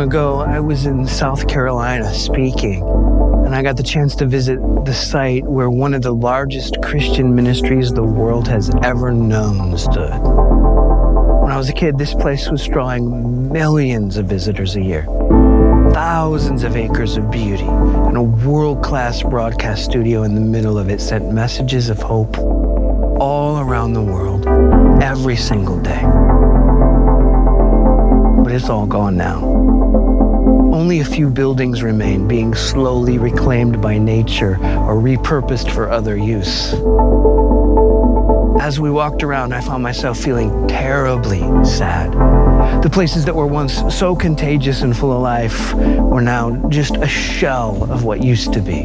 long ago, I was in South Carolina speaking, and I got the chance to visit the site where one of the largest Christian ministries the world has ever known stood. When I was a kid, this place was drawing millions of visitors a year. Thousands of acres of beauty, and a world-class broadcast studio in the middle of it sent messages of hope all around the world, every single day. But it's all gone now. Only a few buildings remain, being slowly reclaimed by nature or repurposed for other use. As we walked around, I found myself feeling terribly sad. The places that were once so contagious and full of life were now just a shell of what used to be.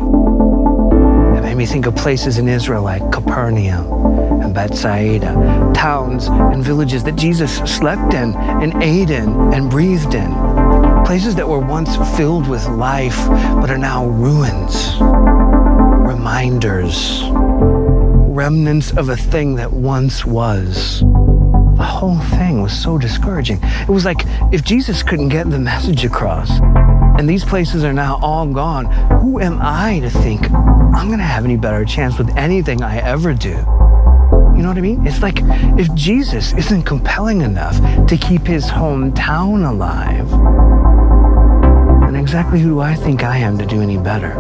It made me think of places in Israel like Capernaum and Bethsaida, towns and villages that Jesus slept in and ate in and breathed in. Places that were once filled with life, but are now ruins, reminders, remnants of a thing that once was. The whole thing was so discouraging. It was like if Jesus couldn't get the message across, and these places are now all gone, who am I to think I'm gonna have any better chance with anything I ever do? You know what I mean? It's like if Jesus isn't compelling enough to keep his hometown alive, then exactly who do I think I am to do any better?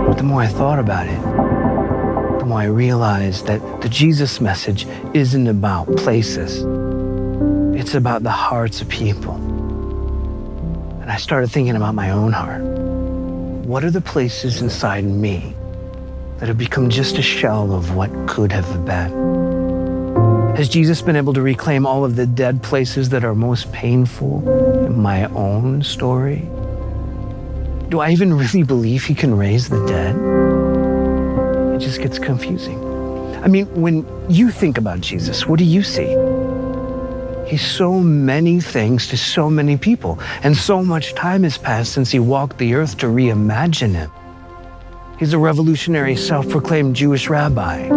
But the more I thought about it, the more I realized that the Jesus message isn't about places. It's about the hearts of people. And I started thinking about my own heart. What are the places inside me that have become just a shell of what could have been? Has Jesus been able to reclaim all of the dead places that are most painful in my own story? Do I even really believe he can raise the dead? It just gets confusing. I mean, when you think about Jesus, what do you see? He's so many things to so many people, and so much time has passed since he walked the earth to reimagine him. He's a revolutionary, self-proclaimed Jewish rabbi.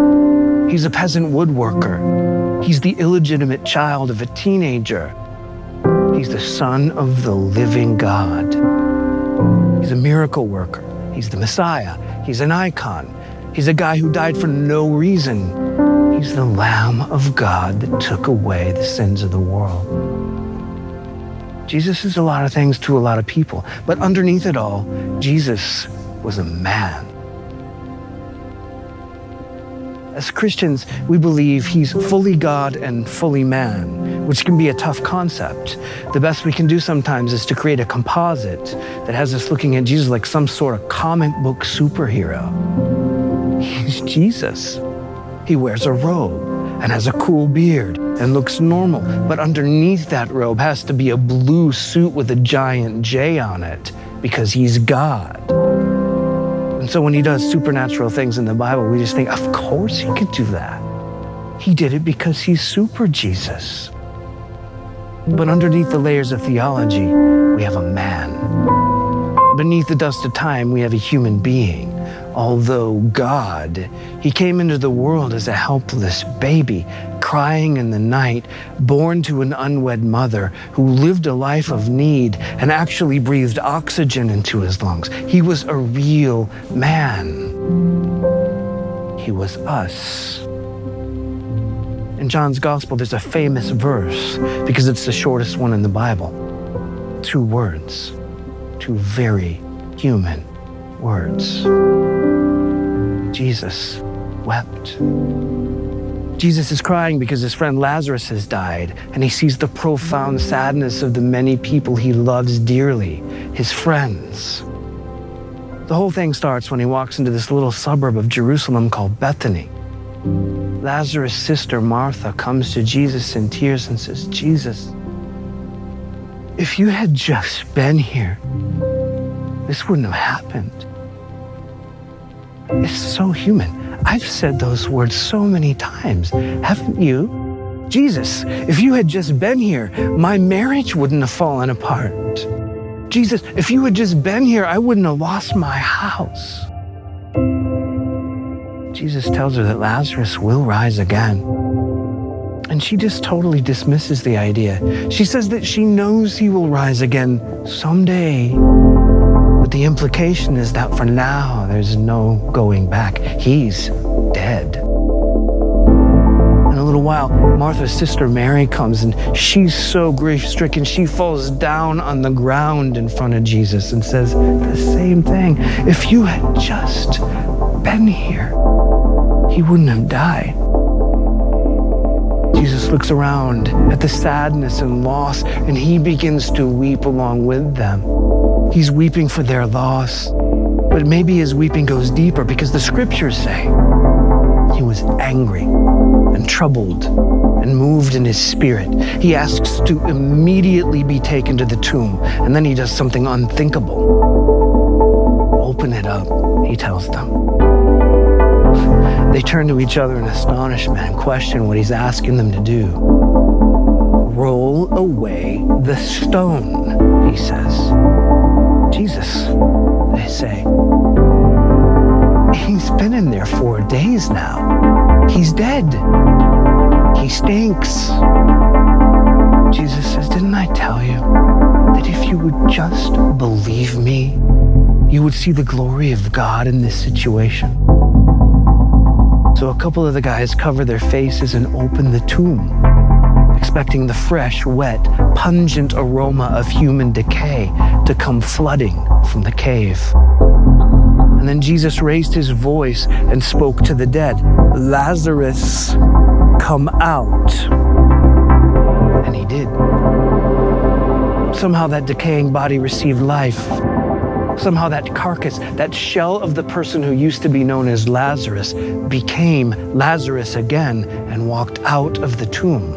He's a peasant woodworker. He's the illegitimate child of a teenager. He's the son of the living God. He's a miracle worker. He's the Messiah. He's an icon. He's a guy who died for no reason. He's the Lamb of God that took away the sins of the world. Jesus is a lot of things to a lot of people, but underneath it all, Jesus was a man. As Christians, we believe he's fully God and fully man, which can be a tough concept. The best we can do sometimes is to create a composite that has us looking at Jesus like some sort of comic book superhero. He's Jesus. He wears a robe and has a cool beard and looks normal, but underneath that robe has to be a blue suit with a giant J on it because he's God. And so when he does supernatural things in the Bible, we just think, of course he could do that. He did it because he's super Jesus. But underneath the layers of theology, we have a man. Beneath the dust of time, we have a human being. Although God, he came into the world as a helpless baby, crying in the night, born to an unwed mother who lived a life of need and actually breathed oxygen into his lungs. He was a real man. He was us. In John's Gospel, there's a famous verse because it's the shortest one in the Bible. 2 words, 2 very human words. Jesus wept. Jesus is crying because his friend Lazarus has died, and he sees the profound sadness of the many people he loves dearly, his friends. The whole thing starts when he walks into this little suburb of Jerusalem called Bethany. Lazarus' sister Martha comes to Jesus in tears and says, Jesus, if you had just been here, this wouldn't have happened. It's so human. I've said those words so many times, haven't you? Jesus, if you had just been here, my marriage wouldn't have fallen apart. Jesus, if you had just been here, I wouldn't have lost my house. Jesus tells her that Lazarus will rise again. And she just totally dismisses the idea. She says that she knows he will rise again someday. But the implication is that for now, there's no going back. He's dead. In a little while, Martha's sister Mary comes, and she's so grief-stricken, she falls down on the ground in front of Jesus and says the same thing. If you had just been here, he wouldn't have died. Jesus looks around at the sadness and loss, and he begins to weep along with them. He's weeping for their loss, but maybe his weeping goes deeper because the scriptures say he was angry and troubled and moved in his spirit. He asks to immediately be taken to the tomb, and then he does something unthinkable. Open it up, he tells them. They turn to each other in astonishment and question what he's asking them to do. Roll away the stone, he says. Jesus, they say. He's been in there 4 days now. He's dead. He stinks. Jesus says, didn't I tell you that if you would just believe me, you would see the glory of God in this situation? So a couple of the guys cover their faces and open the tomb, expecting the fresh, wet, pungent aroma of human decay to come flooding from the cave. And then Jesus raised his voice and spoke to the dead, Lazarus, come out. And he did. Somehow that decaying body received life. Somehow that carcass, that shell of the person who used to be known as Lazarus, became Lazarus again and walked out of the tomb.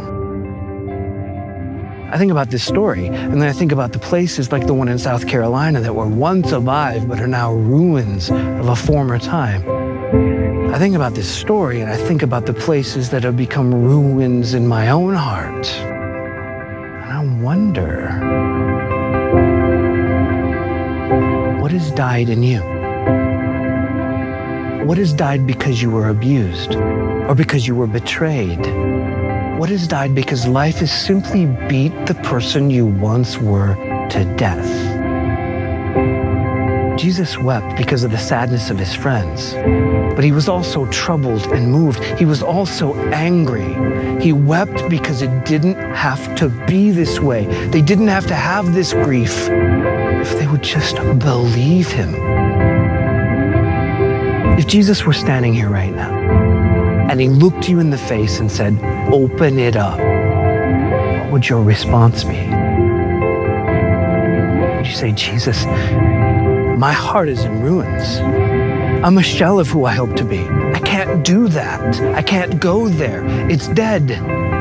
I think about this story, and then I think about the places like the one in South Carolina that were once alive but are now ruins of a former time. I think about this story, and I think about the places that have become ruins in my own heart. And I wonder, what has died in you? What has died because you were abused or because you were betrayed? What has died because life has simply beat the person you once were to death? Jesus wept because of the sadness of his friends, but he was also troubled and moved. He was also angry. He wept because it didn't have to be this way. They didn't have to have this grief if they would just believe him. If Jesus were standing here right now, and he looked you in the face and said, open it up, what would your response be? Would you say, Jesus, my heart is in ruins. I'm a shell of who I hope to be. I can't do that. I can't go there. It's dead.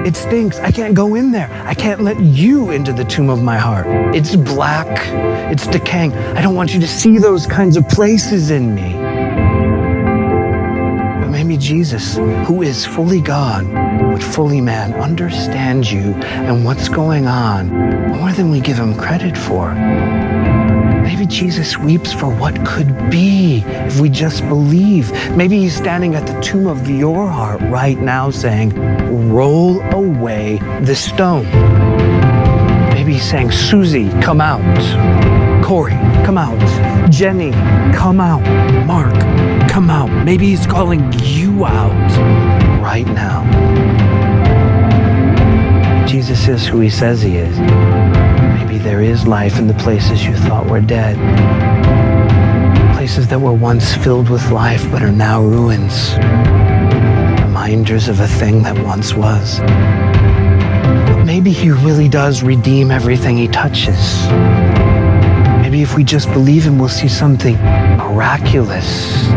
It stinks. I can't go in there. I can't let you into the tomb of my heart. It's black. It's decaying. I don't want you to see those kinds of places in me. Maybe Jesus, who is fully God, but fully man, understands you and what's going on more than we give him credit for. Maybe Jesus weeps for what could be if we just believe. Maybe he's standing at the tomb of your heart right now saying, roll away the stone. Maybe he's saying, Susie, come out. Corey, come out. Jenny, come out. Mark, come out. Maybe he's calling you out right now. Jesus is who he says he is. Maybe there is life in the places you thought were dead. Places that were once filled with life but are now ruins. Reminders of a thing that once was. But maybe he really does redeem everything he touches. Maybe if we just believe him, we'll see something miraculous